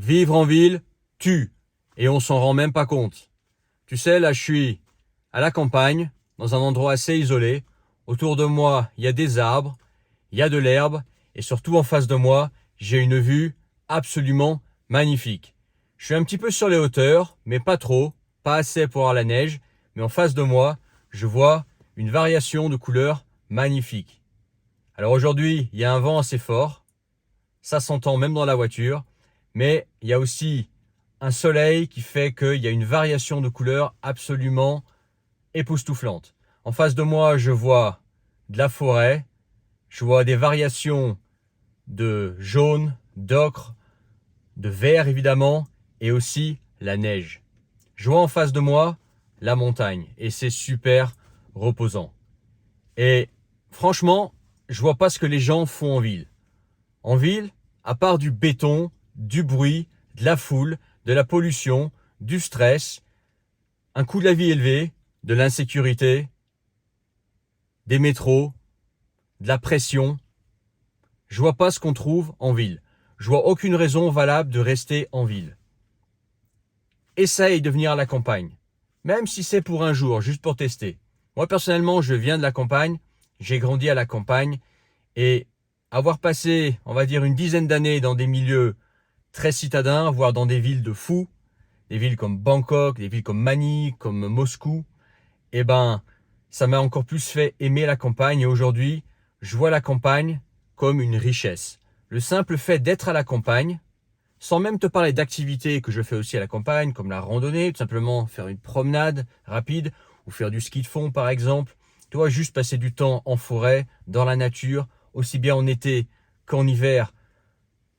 Vivre en ville tue, et on s'en rend même pas compte. Tu sais, là, je suis à la campagne, dans un endroit assez isolé. Autour de moi, il y a des arbres, il y a de l'herbe, et surtout en face de moi, j'ai une vue absolument magnifique. Je suis un petit peu sur les hauteurs, mais pas trop, pas assez pour avoir la neige, mais en face de moi, je vois une variation de couleurs magnifique. Alors aujourd'hui, il y a un vent assez fort, ça s'entend même dans la voiture, mais il y a aussi un soleil qui fait qu'il y a une variation de couleurs absolument époustouflante. En face de moi, je vois de la forêt, je vois des variations de jaune, d'ocre, de vert évidemment, et aussi la neige. Je vois en face de moi la montagne, et c'est super reposant. Et franchement, je vois pas ce que les gens font en ville. En ville, à part du béton, du bruit, de la foule, de la pollution, du stress, un coût de la vie élevé, de l'insécurité, des métros, de la pression, je vois pas ce qu'on trouve en ville. Je vois aucune raison valable de rester en ville. Essaye de venir à la campagne, même si c'est pour un jour, juste pour tester. Moi personnellement, je viens de la campagne, j'ai grandi à la campagne, et avoir passé, on va dire, une dizaine d'années dans des milieux très citadins, voire dans des villes de fous, des villes comme Bangkok, des villes comme Manille, comme Moscou, eh ben, ça m'a encore plus fait aimer la campagne, et aujourd'hui, je vois la campagne comme une richesse. Le simple fait d'être à la campagne, sans même te parler d'activités que je fais aussi à la campagne, comme la randonnée, tout simplement faire une promenade rapide, ou faire du ski de fond par exemple, tu vois, juste passer du temps en forêt, dans la nature, aussi bien en été qu'en hiver,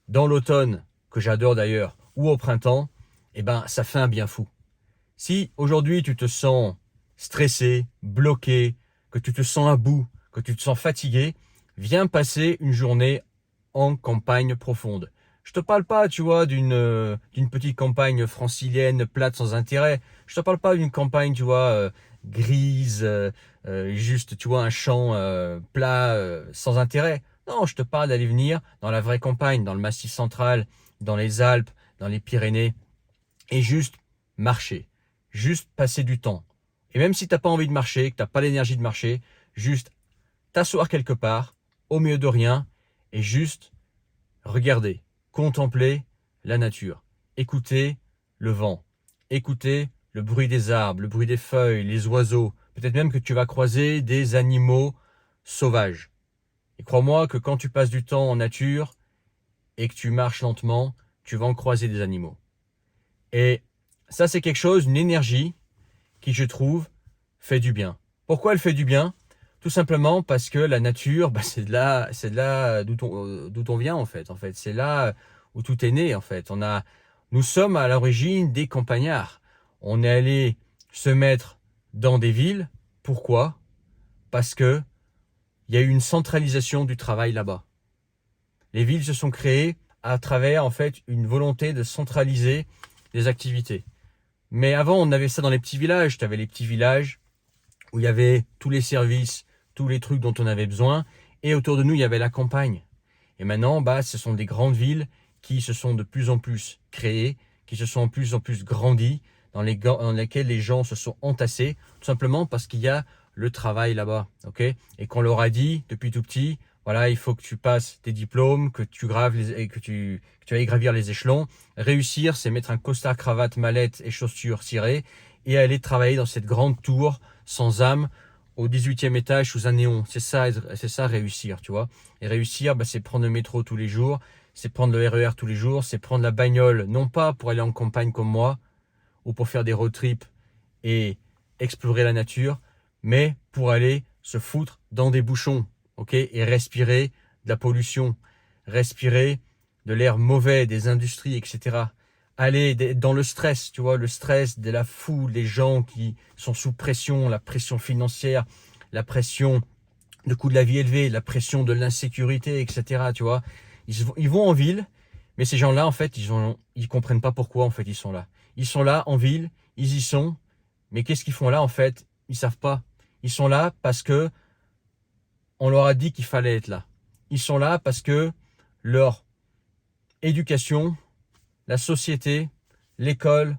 dans l'automne, que j'adore d'ailleurs, ou au printemps, eh ben, ça fait un bien fou. Si aujourd'hui tu te sens stressé, bloqué, que tu te sens à bout, que tu te sens fatigué, viens passer une journée en campagne profonde. Je te parle pas, tu vois, d'une petite campagne francilienne plate sans intérêt. Je te parle pas d'une campagne, tu vois, grise, juste, tu vois, un champ plat sans intérêt. Non, je te parle d'aller venir dans la vraie campagne, dans le Massif central, dans les Alpes, dans les Pyrénées, et juste marcher, juste passer du temps. Et même si t'as pas envie de marcher, que t'as pas l'énergie de marcher, juste t'asseoir quelque part, au milieu de rien, et juste regarder, contempler la nature, écouter le vent, écouter le bruit des arbres, le bruit des feuilles, les oiseaux, peut-être même que tu vas croiser des animaux sauvages. Et crois-moi que quand tu passes du temps en nature et que tu marches lentement, tu vas en croiser des animaux. Et ça, c'est quelque chose, une énergie qui, je trouve, fait du bien. Pourquoi elle fait du bien? Tout simplement parce que la nature, bah, c'est de là d'où on vient en fait. C'est là où tout est né en fait. Nous sommes à l'origine des campagnards. On est allé se mettre dans des villes. Pourquoi? Parce que il y a eu une centralisation du travail là-bas. Les villes se sont créées à travers en fait une volonté de centraliser les activités. Mais avant, on avait ça dans les petits villages. Tu avais les petits villages où il y avait tous les services, tous les trucs dont on avait besoin. Et autour de nous, il y avait la campagne. Et maintenant, bah, ce sont des grandes villes qui se sont de plus en plus créées, qui se sont de plus en plus grandies, dans lesquelles les gens se sont entassés, tout simplement parce qu'il y a le travail là-bas. Okay, et qu'on leur a dit depuis tout petit, voilà, il faut que tu passes tes diplômes, que tu graves et que tu ailles gravir les échelons. Réussir, c'est mettre un costard, cravate, mallette et chaussures cirées et aller travailler dans cette grande tour sans âme au 18e étage sous un néon. C'est ça réussir, tu vois. Et réussir, bah, c'est prendre le métro tous les jours, c'est prendre le RER tous les jours, c'est prendre la bagnole, non pas pour aller en campagne comme moi, ou pour faire des road trips et explorer la nature, mais pour aller se foutre dans des bouchons, ok, et respirer de la pollution, respirer de l'air mauvais des industries, etc. Aller dans le stress, tu vois, le stress de la foule, les gens qui sont sous pression, la pression financière, la pression de coût de la vie élevé, la pression de l'insécurité, etc. Tu vois, ils vont en ville, mais ces gens-là, en fait, ils comprennent pas pourquoi en fait ils sont là. Ils sont là en ville, ils y sont, mais qu'est-ce qu'ils font là en fait? Ils savent pas. Ils sont là parce que on leur a dit qu'il fallait être là. Ils sont là parce que leur éducation la société, l'école,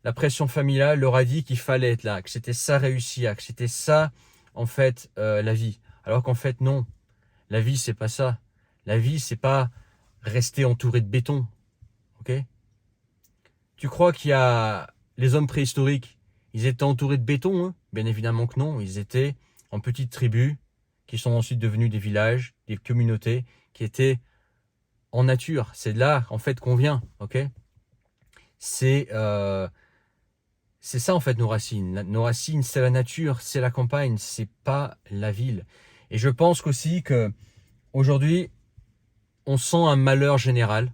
la pression familiale leur a dit qu'il fallait être là, que c'était ça réussir, que c'était ça, en fait, la vie. Alors qu'en fait, non. La vie, c'est pas ça. La vie, c'est pas rester entouré de béton. Ok? Tu crois qu'il y a les hommes préhistoriques, ils étaient entourés de béton, eux? Bien évidemment que non. Ils étaient en petites tribus qui sont ensuite devenus des villages, des communautés qui étaient en nature. C'est de là, en fait, qu'on vient. Ok? C'est ça, en fait, nos racines. Nos racines, c'est la nature, c'est la campagne, c'est pas la ville. Et je pense qu'aussi que aujourd'hui, on sent un malheur général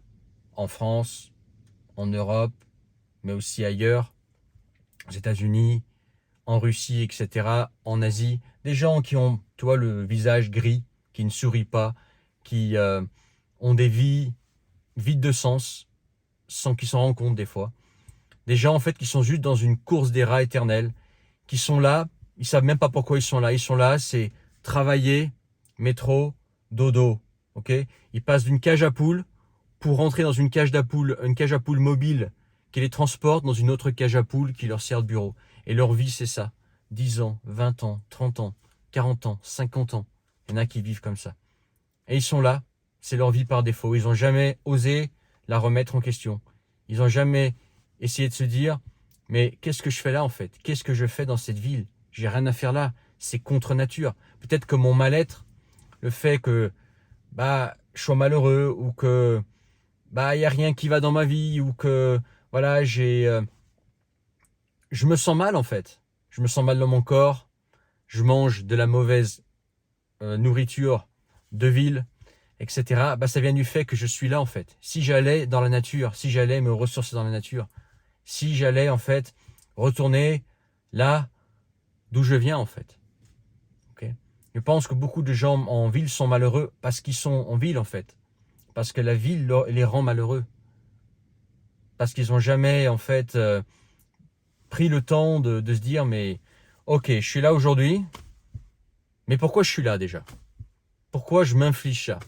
en France, en Europe, mais aussi ailleurs, aux États-Unis, en Russie, etc., en Asie. Des gens qui ont, tu vois, le visage gris, qui ne sourient pas, qui ont des vies vides de sens, sans qu'ils s'en rendent compte des fois. Des gens, en fait, qui sont juste dans une course des rats éternelle, qui sont là, ils savent même pas pourquoi ils sont là. Ils sont là, c'est travailler, métro, dodo. Ok? Ils passent d'une cage à poules pour rentrer dans une cage à poules mobile qui les transporte dans une autre cage à poules qui leur sert de bureau. Et leur vie, c'est ça. 10 ans, 20 ans, 30 ans, 40 ans, 50 ans. Il y en a qui vivent comme ça. Et ils sont là. C'est leur vie par défaut. Ils n'ont jamais osé la remettre en question. Ils n'ont jamais essayé de se dire, mais qu'est-ce que je fais là en fait? Qu'est-ce que je fais dans cette ville? J'ai rien à faire là. C'est contre nature. Peut-être que mon mal-être, le fait que je sois malheureux ou que il y a rien qui va dans ma vie ou que voilà, je me sens mal en fait. Je me sens mal dans mon corps. Je mange de la mauvaise nourriture de ville, etc. Ça vient du fait que je suis là en fait. Si j'allais dans la nature, si j'allais me ressourcer dans la nature, si j'allais en fait retourner là d'où je viens en fait. Okay. Je pense que beaucoup de gens en ville sont malheureux parce qu'ils sont en ville en fait. Parce que la ville les rend malheureux. Parce qu'ils n'ont jamais en fait pris le temps de se dire mais ok, je suis là aujourd'hui, mais pourquoi je suis là déjà? Pourquoi je m'inflige ça?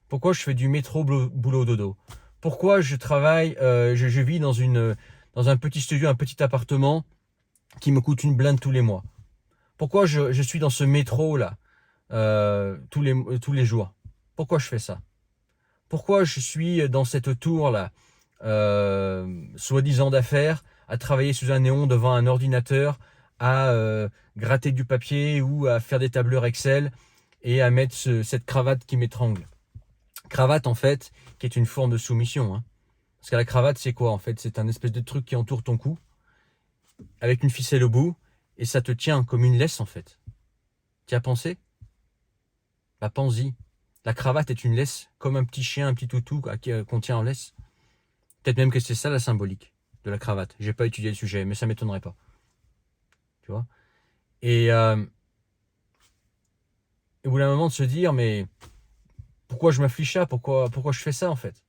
Pourquoi je fais du métro boulot dodo? Pourquoi je travaille, je vis dans un petit studio, un petit appartement qui me coûte une blinde tous les mois? Pourquoi je suis dans ce métro là tous les jours? Pourquoi je fais ça? Pourquoi je suis dans cette tour là, soi-disant d'affaires, à travailler sous un néon devant un ordinateur, à gratter du papier ou à faire des tableurs Excel et à mettre cette cravate qui m'étrangle? Cravate en fait, qui est une forme de soumission. Hein. Parce que la cravate, c'est quoi en fait? C'est un espèce de truc qui entoure ton cou, avec une ficelle au bout, et ça te tient comme une laisse en fait. Tu y as pensé? Pense-y. La cravate est une laisse, comme un petit chien, un petit toutou qu'on tient en laisse. Peut-être même que c'est ça la symbolique de la cravate. J'ai pas étudié le sujet, mais ça m'étonnerait pas. Tu vois? Et au bout d'un moment de se dire, mais pourquoi je m'afflige ça? Pourquoi je fais ça en fait?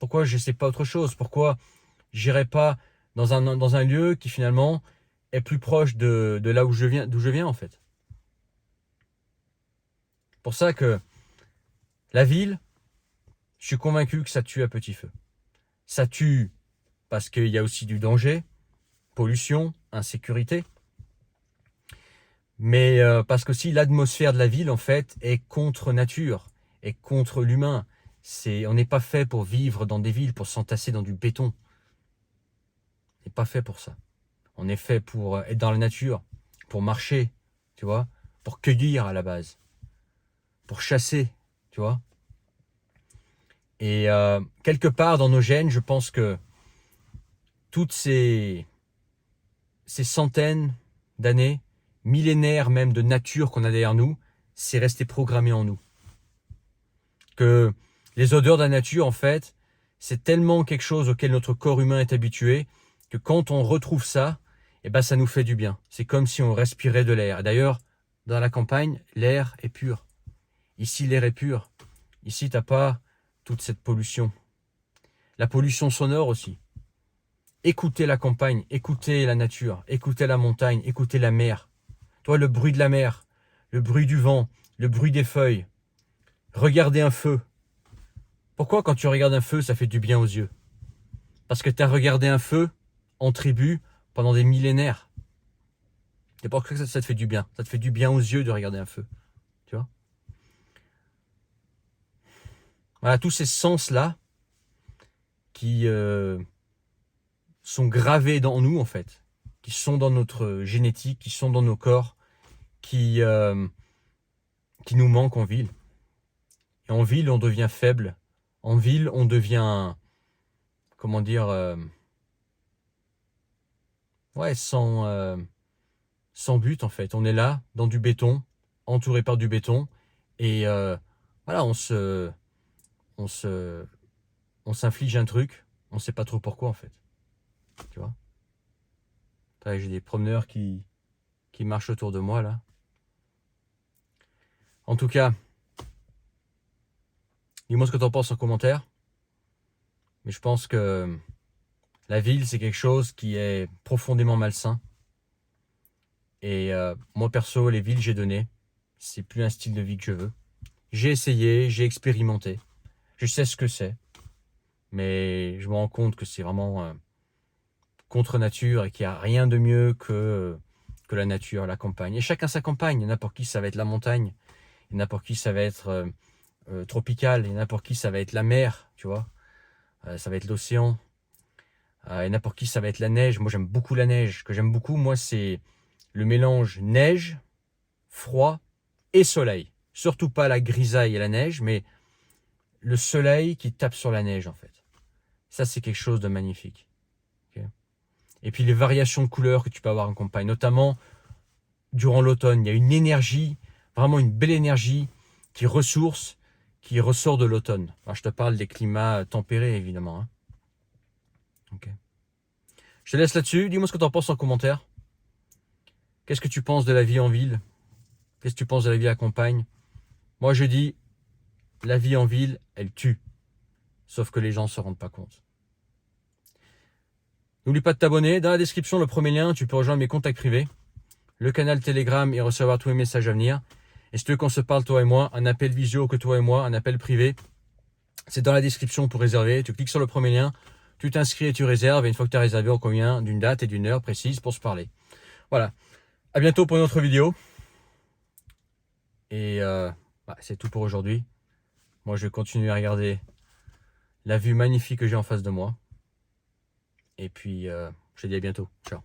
Pourquoi je sais pas autre chose? Pourquoi j'irai pas dans un lieu qui finalement est plus proche de là où d'où je viens en fait? Pour ça que la ville, je suis convaincu que ça tue à petit feu. Ça tue parce qu'il y a aussi du danger, pollution, insécurité. Mais parce que si l'atmosphère de la ville, en fait, est contre nature, est contre l'humain. On n'est pas fait pour vivre dans des villes, pour s'entasser dans du béton. On n'est pas fait pour ça. On est fait pour être dans la nature, pour marcher, tu vois, pour cueillir à la base, pour chasser, tu vois. Et quelque part dans nos gènes, je pense que toutes ces centaines d'années, millénaires même de nature qu'on a derrière nous, c'est resté programmé en nous. Que les odeurs de la nature, en fait, c'est tellement quelque chose auquel notre corps humain est habitué que quand on retrouve ça, ça nous fait du bien. C'est comme si on respirait de l'air. D'ailleurs, dans la campagne, l'air est pur. Ici, l'air est pur. Ici, t'as pas toute cette pollution. La pollution sonore aussi. Écoutez la campagne, écoutez la nature, écoutez la montagne, écoutez la mer. Toi, le bruit de la mer, le bruit du vent, le bruit des feuilles. Regardez un feu. Pourquoi quand tu regardes un feu, ça fait du bien aux yeux? Parce que tu as regardé un feu en tribu pendant des millénaires. C'est pour ça que ça te fait du bien. Ça te fait du bien aux yeux de regarder un feu. Tu vois? Voilà, tous ces sens-là qui sont gravés dans nous, en fait. Qui sont dans notre génétique, qui sont dans nos corps, qui nous manquent en ville. Et en ville, on devient faible. En ville, on devient, comment dire, ouais, sans but en fait. On est là, dans du béton, entouré par du béton, et voilà, on s'inflige un truc, on sait pas trop pourquoi en fait. Tu vois? J'ai des promeneurs qui marchent autour de moi là. En tout cas, dis-moi ce que tu en penses en commentaire. Mais je pense que la ville, c'est quelque chose qui est profondément malsain. Et moi, perso, les villes, j'ai donné. C'est plus un style de vie que je veux. J'ai essayé, j'ai expérimenté. Je sais ce que c'est. Mais je me rends compte que c'est vraiment contre nature et qu'il n'y a rien de mieux que la nature, la campagne. Et chacun sa campagne. Il y en a pour qui ça va être la montagne. Il y en a pour qui ça va être tropical. Il y en a pour qui ça va être la mer, tu vois. Ça va être l'océan. Il y en a pour qui ça va être la neige. Moi, j'aime beaucoup la neige. Ce que j'aime beaucoup, moi, c'est le mélange neige, froid et soleil. Surtout pas la grisaille et la neige, mais le soleil qui tape sur la neige, en fait. Ça, c'est quelque chose de magnifique. Okay. Et puis les variations de couleurs que tu peux avoir en campagne, notamment durant l'automne. Il y a une énergie, vraiment une belle énergie qui ressource, qui ressort de l'automne. Alors, je te parle des climats tempérés, évidemment. Hein. Okay. Je te laisse là-dessus. Dis-moi ce que tu en penses en commentaire. Qu'est-ce que tu penses de la vie en ville? Qu'est-ce que tu penses de la vie à campagne? Moi, je dis, la vie en ville, elle tue. Sauf que les gens ne se rendent pas compte. N'oublie pas de t'abonner. Dans la description, le premier lien, tu peux rejoindre mes contacts privés, le canal Telegram et recevoir tous mes messages à venir. Et si tu veux qu'on se parle, toi et moi, un appel visio que toi et moi, un appel privé, c'est dans la description pour réserver. Tu cliques sur le premier lien, tu t'inscris et tu réserves. Et une fois que tu as réservé, on convient d'une date et d'une heure précise pour se parler. Voilà. À bientôt pour une autre vidéo. Et c'est tout pour aujourd'hui. Moi, je vais continuer à regarder la vue magnifique que j'ai en face de moi. Et puis, je te dis à bientôt. Ciao.